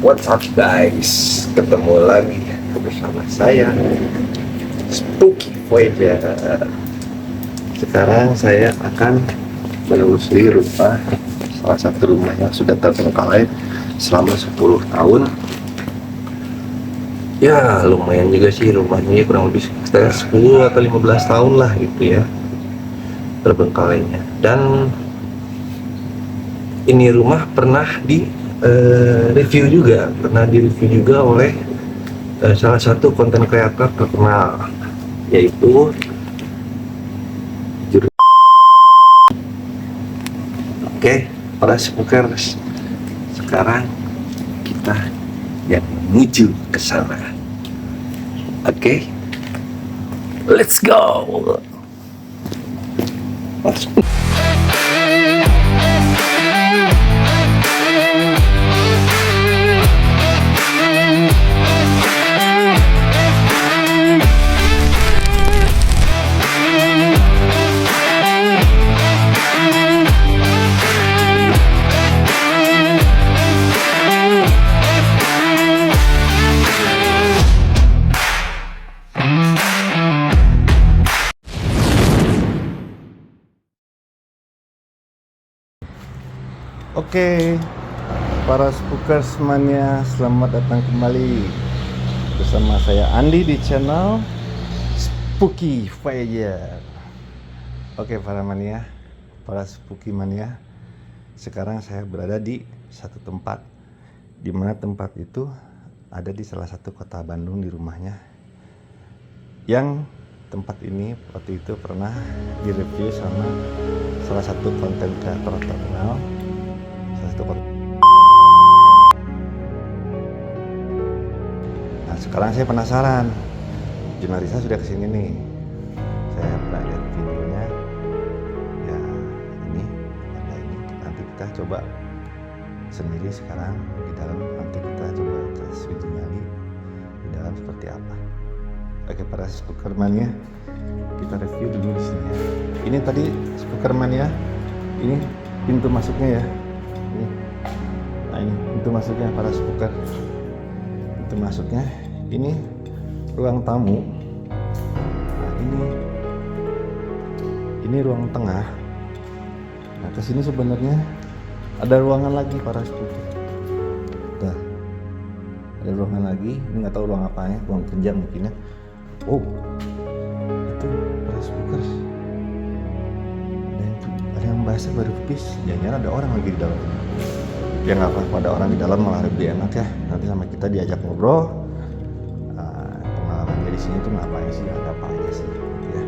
What's up guys, ketemu lagi bersama saya Spooky Voyager. Sekarang saya akan menelusuri rumah, salah satu rumah yang sudah terbengkalai selama 10 tahun. Ya lumayan juga sih rumahnya, kurang lebih sekitar 10 atau 15 tahun lah gitu ya terbengkalainya. Dan ini rumah pernah review juga oleh salah satu konten kreator terkenal, yaitu Oke, para spookers, sekarang kita yang menuju ke sana. Oke, let's go. Masuk. Oke, para spookers mania, selamat datang kembali bersama saya Andi di channel Spooky Voyager. Oke para mania, para spooky mania, sekarang saya berada di satu tempat, di mana tempat itu ada di salah satu kota Bandung, di rumahnya. Yang tempat ini waktu itu pernah direview sama salah satu konten kreator terkenal. Nah sekarang saya penasaran, jurnalisnya sudah kesini nih, saya pernah lihat videonya ya, ini ada ini, nanti kita coba sendiri sekarang di dalam, nanti kita coba tes videonya di dalam seperti apa. Oke para spookerman ya, kita review dulu di sini ya. Ini tadi spookerman ya, ini pintu masuknya ya. Nah ini pintu masuknya para spooker, pintu masuknya ini ruang tamu. Nah ini ruang tengah. Nah kesini sebenarnya ada ruangan lagi para spooker. Nah, ada ruangan lagi, ini nggak tahu ruang apanya, ruang kerja mungkin ya. Oh itu para spookers, ada yang bahasa baru pipis, jangan ada orang lagi di dalam. Ya nggak apa-apa, ada orang di dalam malah lebih enak ya, nanti sama kita diajak ngobrol. Pengalaman di sini tuh ngapain sih, ada apa aja sih ya.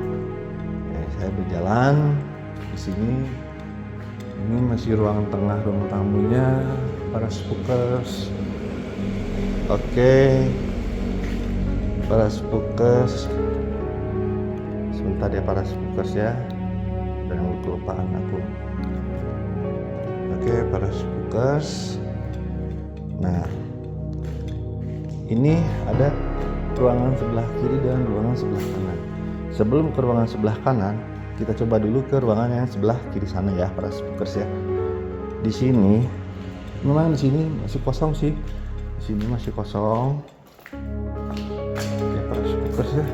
Saya berjalan di sini, ini masih ruang tengah, ruang tamunya para spookers. Oke para spookers, sebentar ya para spookers ya, dan kelupaan aku. Oke para spookers, nah ini ada ruangan sebelah kiri dan ruangan sebelah kanan. Sebelum ke ruangan sebelah kanan, kita coba dulu ke ruangan yang sebelah kiri sana ya para spookers ya. Di sini memang di sini masih kosong sih, di sini masih kosong ya para spookers ya.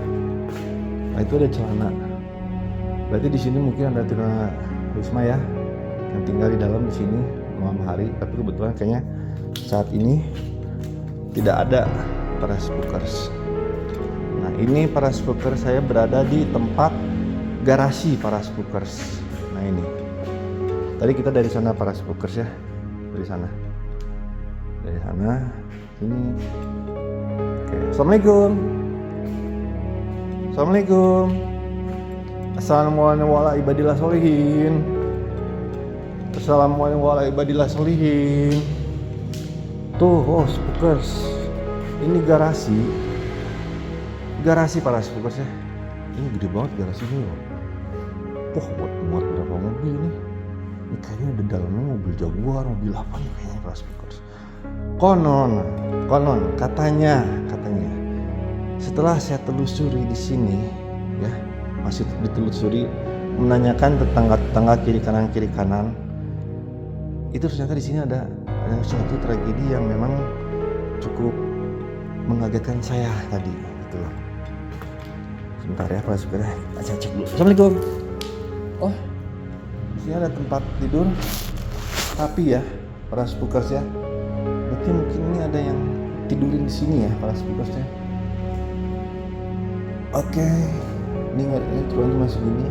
Nah itu ada celana, berarti di sini mungkin ada tuna Risma ya yang tinggal di dalam di sini malam hari, tapi kebetulan kayaknya saat ini tidak ada para spookers. Nah ini para spookers, saya berada di tempat garasi para spookers. Nah ini tadi kita dari sana para spookers ya, dari sana ini. Oke. Assalamualaikum. Assalamualaikum warahmatullahi ibadillah solihin. Assalamualaikum warahmatullahi ibadillah solihin. Tuh, oh spookers, ini garasi para spookers ya. Ini gede banget garasinya loh. Wah buat muat berapa mobil nih. Ini kayaknya di dalamnya mobil Jaguar, mobil apa nih kayaknya para spookers. Konon katanya setelah saya telusuri di sini ya, masih ditelusuri, menanyakan tetangga kiri kanan, itu ternyata di sini ada suatu tragedi yang memang cukup mengagetkan saya tadi gitu loh. Sebentar ya para supir, saya cek dulu. Assalamualaikum. Oh, di sini ada tempat tidur, tapi ya para spookers ya, berarti mungkin ini ada yang tidurin di sini ya para spookersnya. Oke, ini ruangnya masih gini.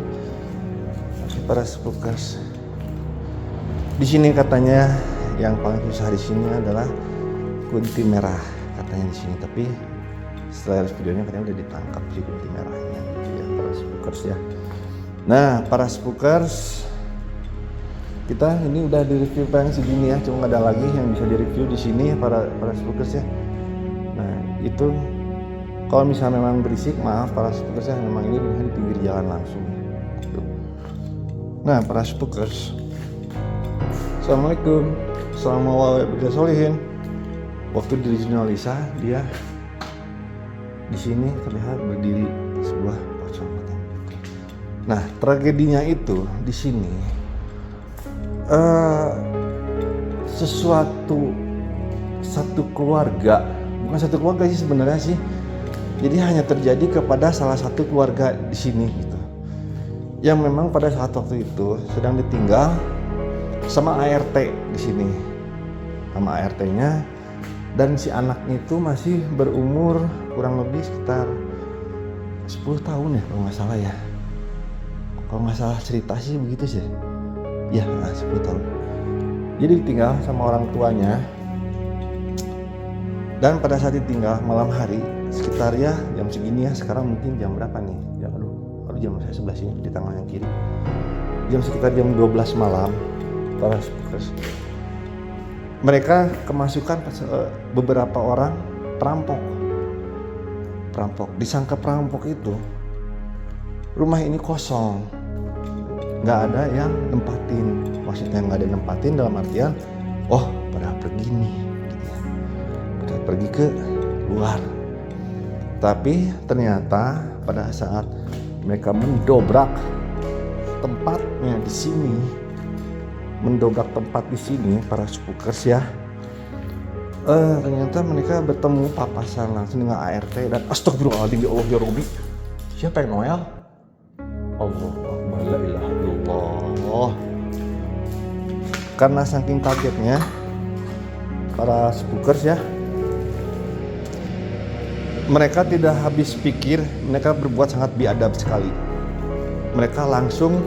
Oke, para spookers. Di sini katanya yang paling susah di sini adalah kunti merah katanya di sini, tapi setelah videonya katanya udah ditangkap si kunti merahnya gitu ya para spookers ya. Nah para spookers, kita ini udah di review yang segini ya, cuma ada lagi yang bisa di review di sini para spookers ya. Nah itu kalau misalnya memang berisik, maaf para spookers ya, memang ini di pinggir jalan langsung gitu. Nah para spookers, assalamualaikum, assalamualaikum solihin. Waktu di Lisa dia di sini terlihat berdiri sebuah pocong. Nah tragedinya itu di sini satu keluarga, bukan satu keluarga sih sebenarnya sih. Jadi hanya terjadi kepada salah satu keluarga di sini gitu. Yang memang pada saat waktu itu sedang ditinggal sama ART di sini, sama ART-nya, dan si anaknya itu masih berumur kurang lebih sekitar 10 tahun ya kalau nggak salah ya. Kalau nggak salah cerita sih begitu sih. Ya 10 tahun. Jadi ditinggal sama orang tuanya. Dan pada saat ditinggal malam hari, sekitar ya jam segini ya, sekarang mungkin jam berapa nih? Ya aduh jam saya sebelah sini di tangan yang kiri. Sekitar jam 12 malam para spookers. Mereka kemasukan beberapa orang perampok. Disangka perampok itu rumah ini kosong, nggak ada yang nempatin. Maksudnya nggak ada yang nempatin dalam artian, oh pada pergi nih, gitu ya. Pada pergi ke luar. Tapi ternyata pada saat mereka mendobrak tempatnya di sini, para spookers ya, ternyata mereka bertemu papasan langsung dengan ART dan astagfirullahaladzim, ya Allah ya Robi, siapa yang Noel? Allahumma la ilaha illallah. Karena saking kagetnya para spookers ya, mereka tidak habis pikir, mereka berbuat sangat biadab sekali. Mereka langsung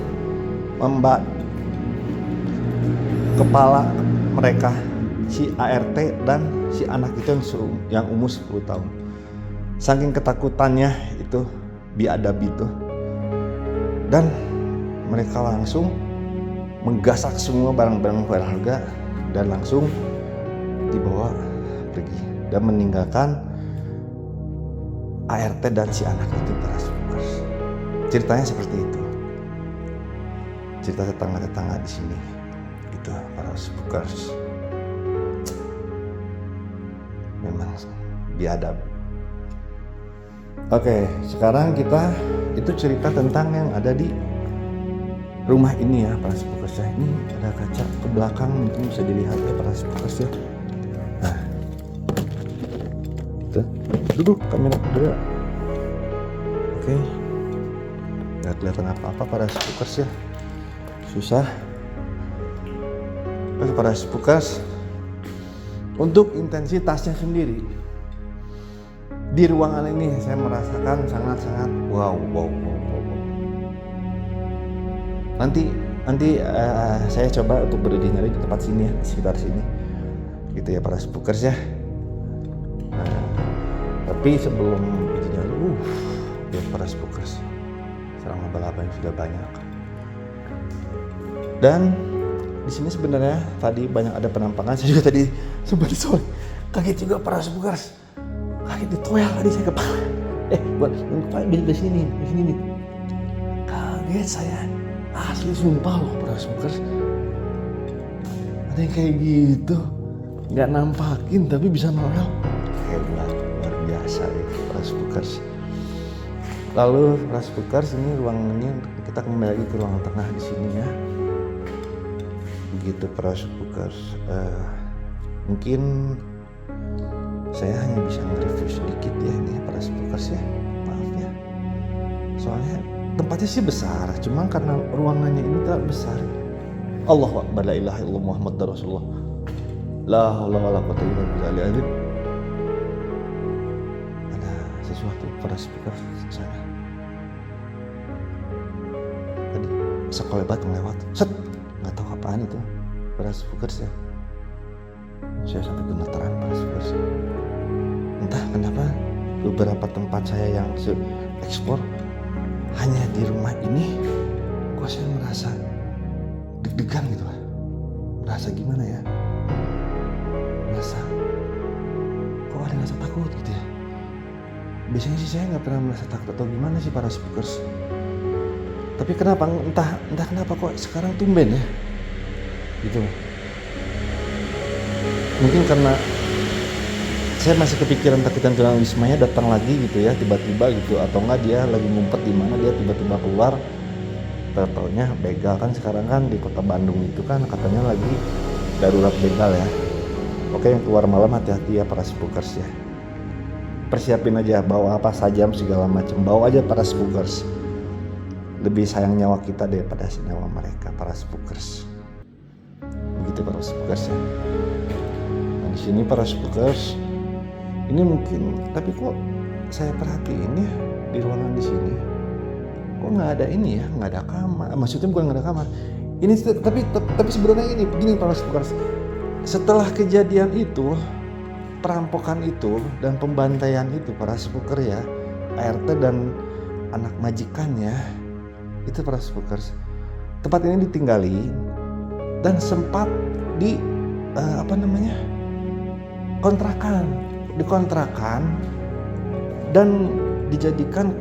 kepala mereka, si ART dan si anak itu yang umur 10 tahun. Saking ketakutannya itu biadab itu, dan mereka langsung menggasak semua barang-barang berharga dan langsung dibawa pergi dan meninggalkan ART dan si anak itu para spookers. Ceritanya seperti itu. Cerita tetangga-tetangga di sini. Gitu para spookers. Memang biadab. Oke, sekarang kita itu cerita tentang yang ada di rumah ini ya para spookers ya. Ini ada kaca ke belakang, mungkin bisa dilihat ya para spookers ya. Nah, itu duduk kamera dulu. Oke, nggak kelihatan apa-apa para spookers ya. Susah. Oke para spookers, untuk intensitasnya sendiri di ruangan ini saya merasakan sangat-sangat wow. Nanti saya coba untuk berdiri nyari di tempat sini ya, di sekitar sini gitu ya para spookers ya. Nah, tapi sebelum berdiri nyari ya para spookers, serang laba-laba yang sudah banyak. Dan di sini sebenarnya tadi banyak ada penampakan. Saya juga tadi sempat disolek, kaget juga para spookers, kaget ditoel tadi saya kepala. Buat di sini nih, kaget saya. Asli sumpah loh para spookers, ada yang kayak gitu, nggak nampakin tapi bisa noel, hebat, luar biasa ya para spookers. Lalu para spookers, ini ruangannya, kita kembali lagi ke ruang tengah di sini ya. Begitu para spookers. Mungkin saya hanya bisa nge-review sedikit ya ini para spookers ya, maaf ya. Soalnya tempatnya sih besar, cuma karena ruangannya ini tak besar. Allahu Akbar, la ilaha illallah Muhammadur Rasulullah. La haula wala quwwata illa billah. Ada sesuatu pada speaker sana. Tadi sekelebat ngelewat. Set, nggak tahu apaan itu. Pada speaker ya. Saya sampai gemetaran pada speaker. Entah kenapa beberapa tempat saya yang ekspor hanya di rumah ini, kok saya merasa deg-degan gitu lah. Merasa gimana ya? Merasa kok ada rasa takut gitu ya. Biasanya sih saya nggak pernah merasa takut atau gimana sih para speakers. Tapi kenapa entah kenapa kok sekarang tumben ya gitu. Mungkin karena saya masih kepikiran takutan tunawismanya datang lagi gitu ya tiba-tiba gitu, atau enggak dia lagi ngumpet di mana, dia tiba-tiba keluar. Taunya begal kan sekarang kan di kota Bandung itu kan katanya lagi darurat begal ya. Oke, yang keluar malam hati-hati ya para spookers ya. Persiapin aja bawa apa sajam segala macam, bawa aja para spookers. Lebih sayang nyawa kita daripada nyawa mereka para spookers. Begitu para spookers ya. Nah di sini para spookers ini mungkin, tapi kok saya perhatiin ya di ruangan di sini kok nggak ada ini ya, nggak ada kamar. Maksudnya bukan nggak ada kamar. Ini tapi sebenarnya ini begini para spookers. Setelah kejadian itu, perampokan itu dan pembantaian itu para spooker ya, ART dan anak majikannya itu para spookers. Tempat ini ditinggali dan sempat dikontrakan dan dijadikan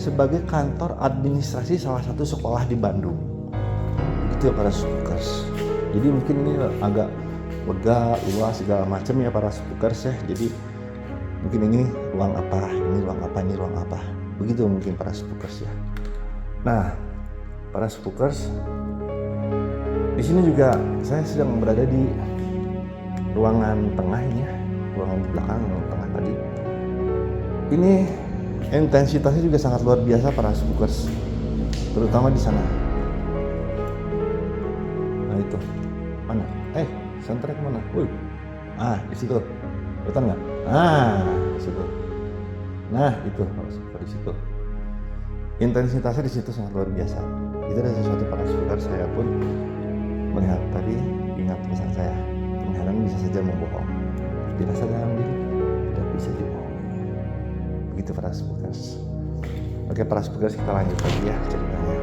sebagai kantor administrasi salah satu sekolah di Bandung. Itu ya para spookers. Jadi mungkin ini agak lega, luas segala macam ya para spookers ya. Jadi mungkin ini ruang apa, ini ruang apa, ini ruang apa. Begitu mungkin para spookers ya. Nah, para spookers, di sini juga saya sedang berada di ruangan tengah ini ya, ruangan belakang, ruangan tengah tadi. Ini intensitasnya juga sangat luar biasa para spookers, terutama di sana. Nah itu, mana? Senternya kemana? Di situ, kelihatan nggak? Di situ. Nah itu, di situ. Intensitasnya di situ sangat luar biasa. Itu ada sesuatu para spookers, saya pun melihat tadi, ingat pesan saya, penglihatan bisa saja membohong. Dirasa dalam diri, tidak bisa dibohongi. Begitu para spookers. Oke para spookers, kita lanjut lagi ya ceritanya.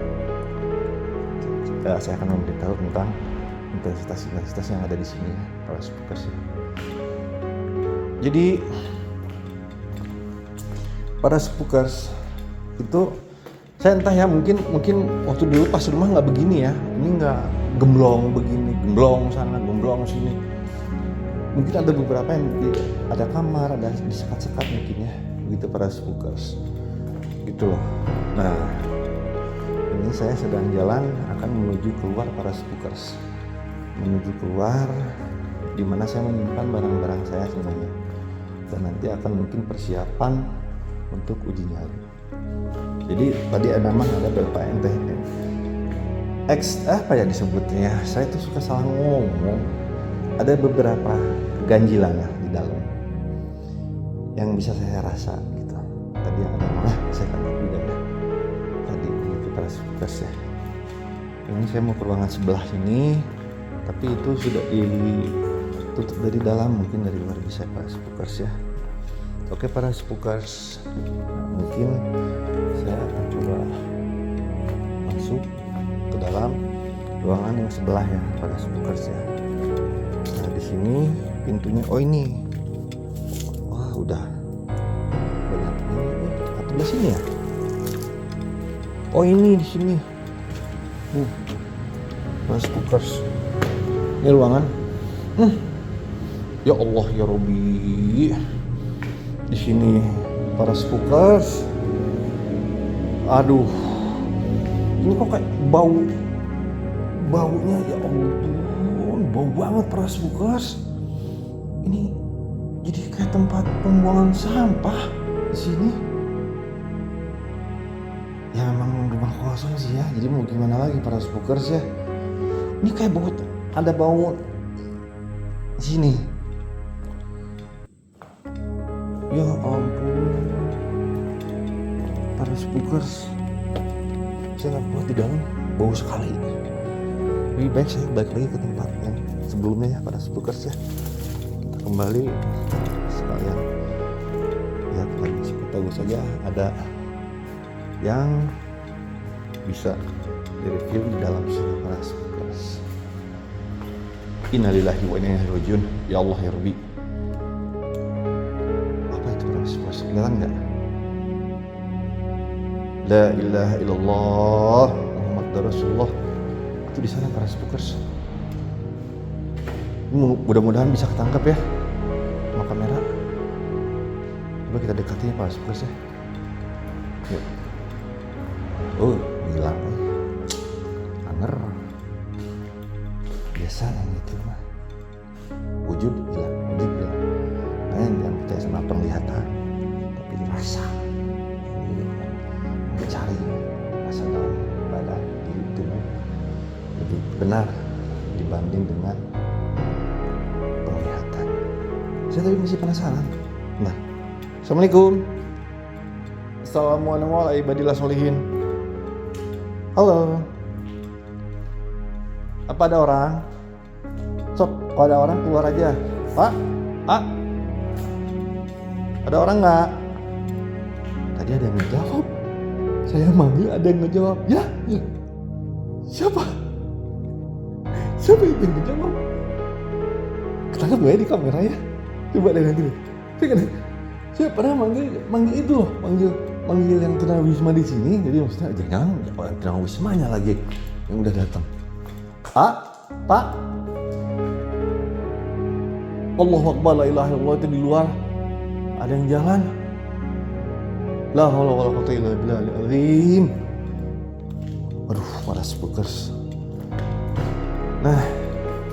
Saya akan memberitahu tentang intensitas yang ada di sini ya, para spookers ya. Jadi para spookers itu saya entah ya, mungkin waktu dulu pas rumah nggak begini ya, ini nggak gemblong begini, gemblong sana, gemblong sini. Mungkin ada beberapa yang ada kamar, ada disekat-sekat mungkin ya, begitu para spookers gitu loh. Nah ini saya sedang jalan akan menuju keluar para spookers, menuju keluar di mana saya menyimpan barang-barang saya semuanya, dan nanti akan mungkin persiapan untuk uji nyali. Jadi tadi ada beberapa apa ya disebutnya, saya tuh suka salah ngomong. Ada beberapa keganjilan ya di dalam yang bisa saya rasa gitu. Tadi yang ada saya kaget juga ya. Tadi itu para spookers ya. Ini saya mau ke ruangan sebelah sini, tapi itu sudah ditutup dari dalam, mungkin dari luar bisa para spookers ya. Oke para spookers, mungkin saya akan coba masuk ke dalam ruangan yang sebelah ya para spookers ya. Nah di sini pintunya, ini, wah udah banyak ini, atau di sini ya? Ini di sini. Para spookers, ini ruangan. Ya Allah ya Robbi. Di sini para spookers. Aduh. Ini kok kayak baunya ya ampun, bau banget para spookers. Ini jadi kayak tempat pembuangan sampah di sini. Ya memang rumah kosong sih ya, jadi mau gimana lagi para spookers ya. Ini kayak bau, ada bau di sini. Ya ampun, para spookers, saya nggak kuat di dalam, bau sekali. Lebih baik saya balik lagi ke tempat yang sebelumnya ya para spookers ya. Kita kembali sekalian lihat lagi, siapa tahu saja ada yang bisa direview di dalam sini para spookers. Innalillahi wa inna ilaihi rajiun. Ya Allah ya Rabbi. Apa itu para spookers? Kelihatan nggak? La ilaha illallah Muhammad Rasulullah. Itu di sana para spookers. Mudah-mudahan bisa ketangkap ya sama kamera. Coba kita dekati ya para spookers ya. Yuk. Oh, hilang. Anger. Biasa yang itu mah. Wujud hilang. Jangan percaya sama penglihatan, tapi rasa. Ini mencari rasa dalam badan, diri tubuh lebih benar dibanding dengan penglihatan. Saya tadi masih penasaran. Nah, assalamualaikum. Assalamualaikum warahmatullahi wabarakatuh. Halo. Apa ada orang? Sob, kalau ada orang keluar aja. Pak? Pak? Ada orang nggak? Tadi ada yang ngejawab. Saya manggil ada yang ngejawab. Ya. Siapa? Siapa yang ngejawab? Ketangkap gue di kamera ya. Coba deh nanti. Saya pernah manggil itu loh, manggil yang tunawisma di sini. Jadi maksudnya jangan yang tunawismanya lagi yang udah datang. Pak, Allahu Akbar, la ilaha illallah, itu di luar ada yang jalan. La haula wala quwwata illa billahil azim. Aduh, para spookers. Nah,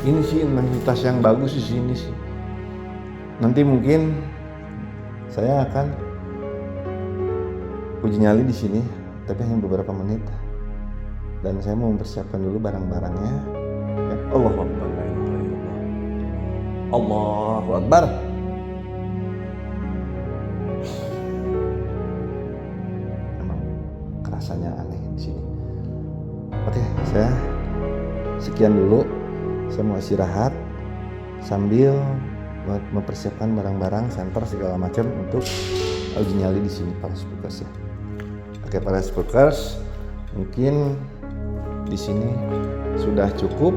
ini sih amenitas yang bagus di sini sih. Nanti mungkin saya akan uji nyali di sini, tapi hanya beberapa menit. Dan saya mau mempersiapkan dulu barang-barangnya. Ya, Allahu Akbar. Allahu Akbar. Emang kerasanya aneh di sini. Oke, saya sekian dulu. Saya mau istirahat sambil mempersiapkan barang-barang, senter segala macam untuk uji nyali di sini para spookers ya. Oke para spookers, mungkin di sini sudah cukup.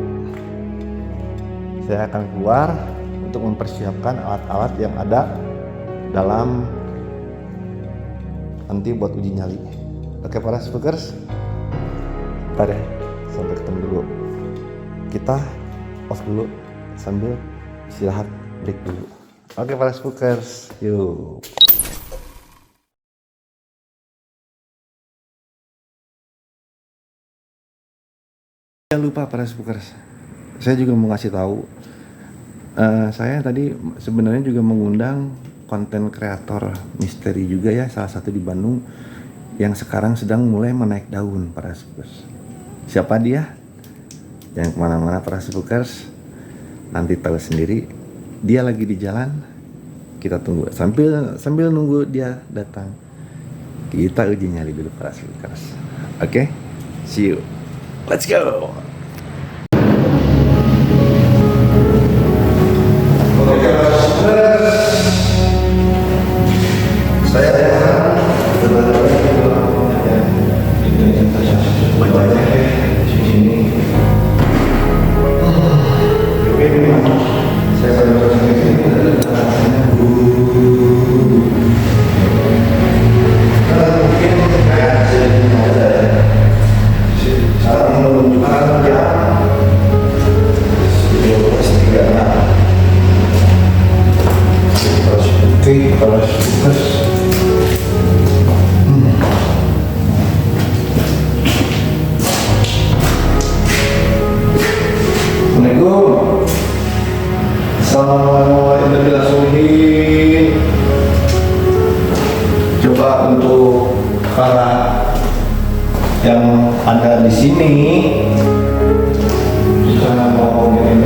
Saya akan keluar untuk mempersiapkan alat-alat yang ada dalam nanti buat uji nyali. Oke para spookers, ntar ya, sampai ketemu dulu. Kita off dulu sambil istirahat, break dulu. Oke para spookers, yuk. Jangan lupa para spookers, saya juga mau ngasih tahu, saya tadi sebenarnya juga mengundang konten kreator misteri juga ya, salah satu di Bandung yang sekarang sedang mulai menaik daun para spookers. Siapa dia? Jangan kemana-mana para spookers, nanti tahu sendiri. Dia lagi di jalan, kita tunggu sambil nunggu dia datang. Kita uji nyali dulu para spookers. Oke, see you. Let's go. Saya Assalamualaikum warahmatullahi wabarakatuh. dan di sini karena mau dari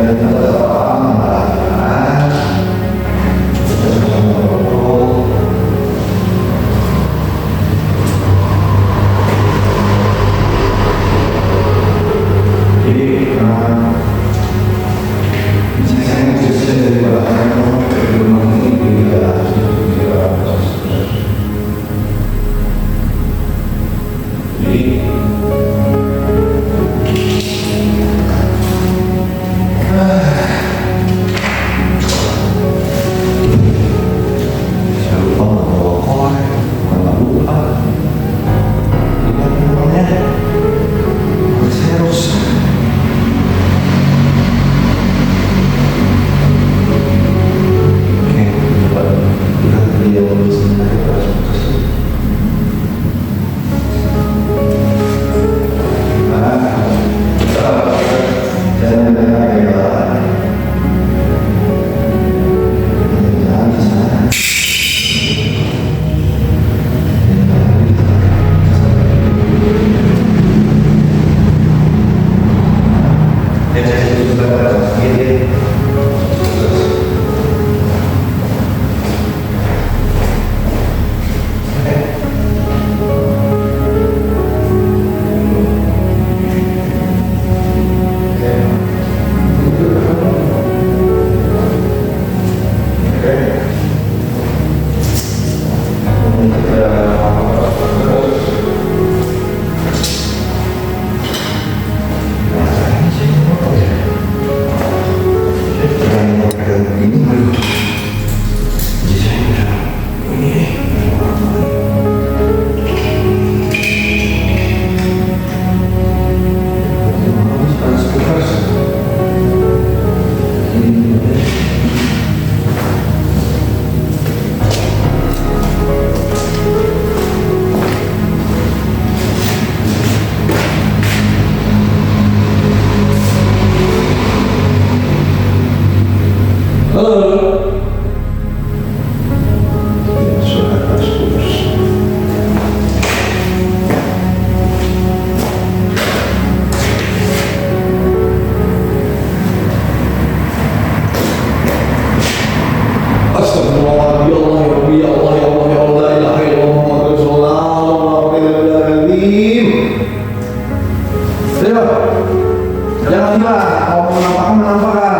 jangan hilang, mau menampakkan.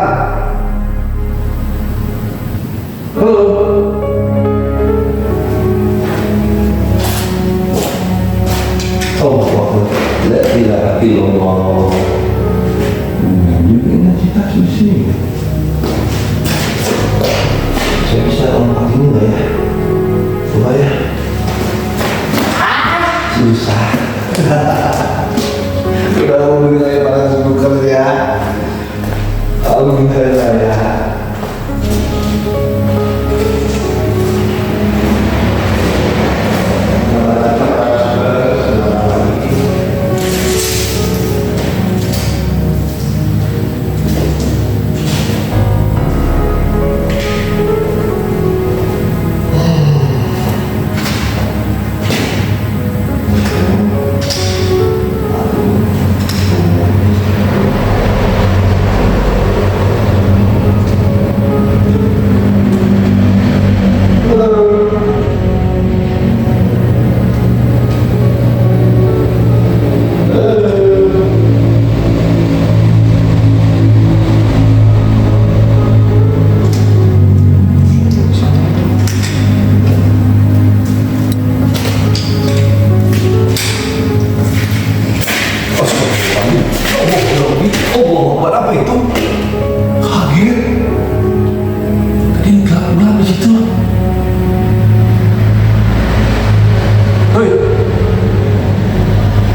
Halo. Oh, la ilaha illallah. Ini kita di sini. Saya bisa lompat ini nggak ya? Coba ya. Susah. Udah mau saya para subscriber ya. Alhamdulillah ya.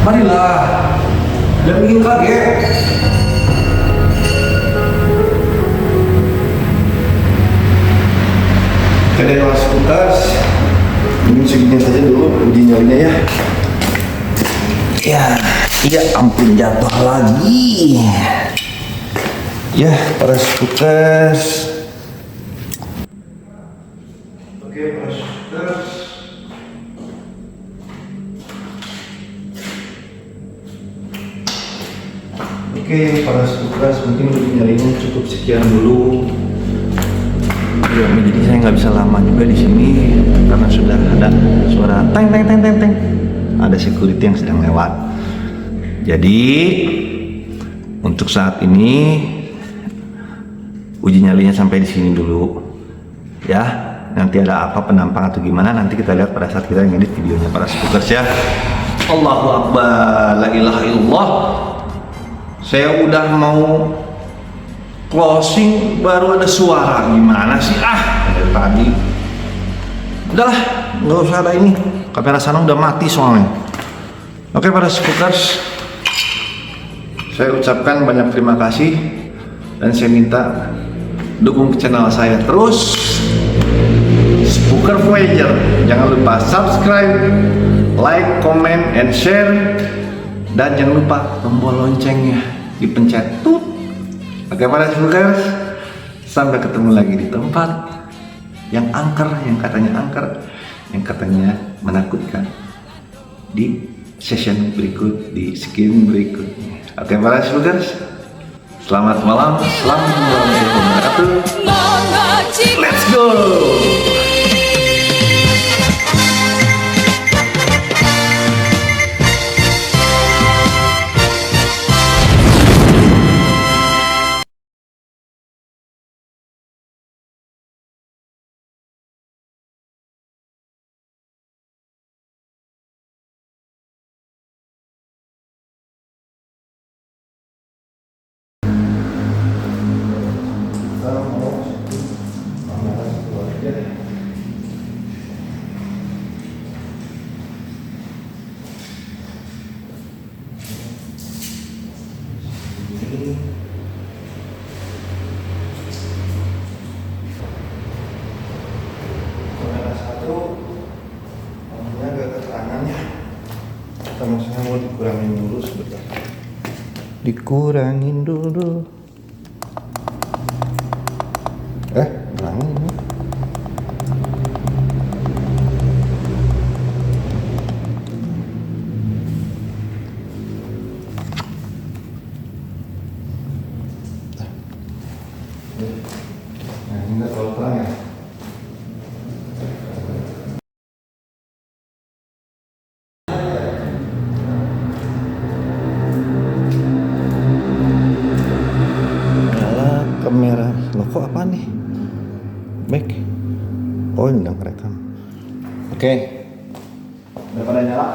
Marilah, jangan bikin kaget. Oke, mas kulkas. Ini segini saja dulu uji nyalinya ya. Ya ampun jatuh lagi. Ya, para kulkas. Oke, para kulkas. Oke, para subscribers, mungkin uji nyalinya cukup sekian dulu. Ya, jadi saya nggak bisa lama juga di sini karena sudah ada suara teng teng teng teng teng. Ada security yang sedang lewat. Jadi untuk saat ini uji nyalinya sampai di sini dulu. Ya, nanti ada apa penampang atau gimana nanti kita lihat pada saat kita ngedit videonya para subscribers ya. Allahu Akbar, la ilaha illallah. Saya udah mau closing baru ada suara, gimana sih dari tadi. Udahlah, nggak usah ada ini, kamera sana udah mati soalnya. Oke para speakers, saya ucapkan banyak terima kasih dan saya minta dukung channel saya terus. Spooker Voyager, jangan lupa subscribe, like, comment, and share, dan jangan lupa tombol loncengnya dipencet tut. Oke para spookers, sampai ketemu lagi di tempat yang angker, yang katanya menakutkan di session berikut, di skin berikutnya. Oke para spookers, selamat malam, selamat warahmatullahi wabarakatuh. Let's go. Kamera satu, lampunya agak keterangan ya. Sama saya mau dikurangin dulu sebentar. Dikurangin dulu. Kurangin ini. Nah, ini nggak terlalu terang ya. Nyala kamera. Loh kok apa nih? Back. Oh ini udah kerekam. Oke. Udah pada nyala.